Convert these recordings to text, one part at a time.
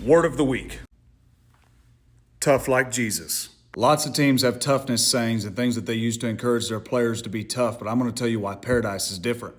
Word of the week. Tough like Jesus. Lots of teams have toughness sayings and things that they use to encourage their players to be tough, but I'm going to tell you why Paradise is different.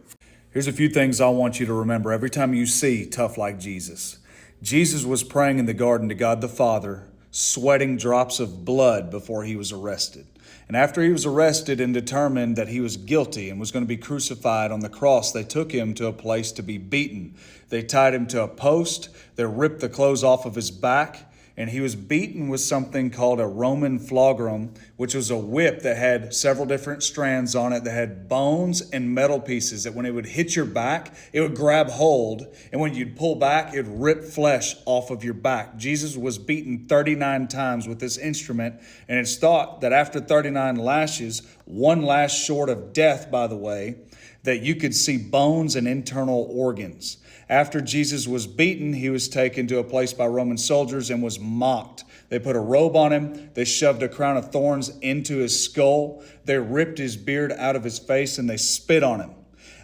Here's a few things I want you to remember every time you see tough like Jesus. Jesus was praying in the garden to God the Father, sweating drops of blood before he was arrested. And after he was arrested and determined that he was guilty and was going to be crucified on the cross, they took him to a place to be beaten. They tied him to a post, they ripped the clothes off of his back, and he was beaten with something called a Roman flagrum, which was a whip that had several different strands on it that had bones and metal pieces that when it would hit your back, it would grab hold. And when you'd pull back, it would rip flesh off of your back. Jesus was beaten 39 times with this instrument. And it's thought that after 39 lashes, one lash short of death, by the way, that you could see bones and internal organs. After Jesus was beaten, he was taken to a place by Roman soldiers and was mocked. They put a robe on him. They shoved a crown of thorns into his skull. They ripped his beard out of his face and they spit on him.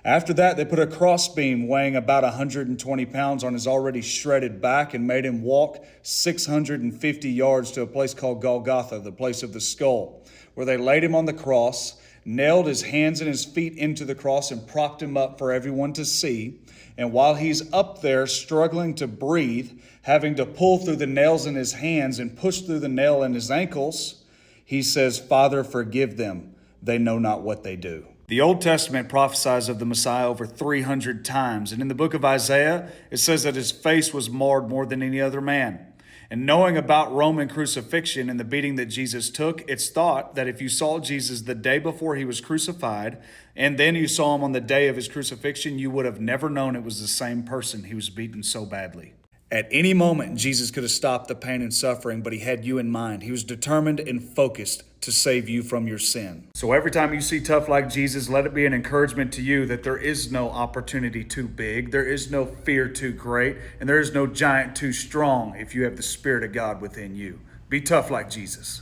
After that, they put a crossbeam weighing about 120 pounds on his already shredded back and made him walk 650 yards to a place called Golgotha, the place of the skull, where they laid him on the cross, nailed his hands and his feet into the cross and propped him up for everyone to see. And while he's up there struggling to breathe, having to pull through the nails in his hands and push through the nail in his ankles, he says, "Father, forgive them. They know not what they do." The Old Testament prophesies of the Messiah over 300 times. And in the book of Isaiah, it says that his face was marred more than any other man. And knowing about Roman crucifixion and the beating that Jesus took, it's thought that if you saw Jesus the day before he was crucified, and then you saw him on the day of his crucifixion, you would have never known it was the same person. He was beaten so badly. At any moment, Jesus could have stopped the pain and suffering, but he had you in mind. He was determined and focused to save you from your sin. So every time you see tough like Jesus, let it be an encouragement to you that there is no opportunity too big, there is no fear too great, and there is no giant too strong if you have the Spirit of God within you. Be tough like Jesus.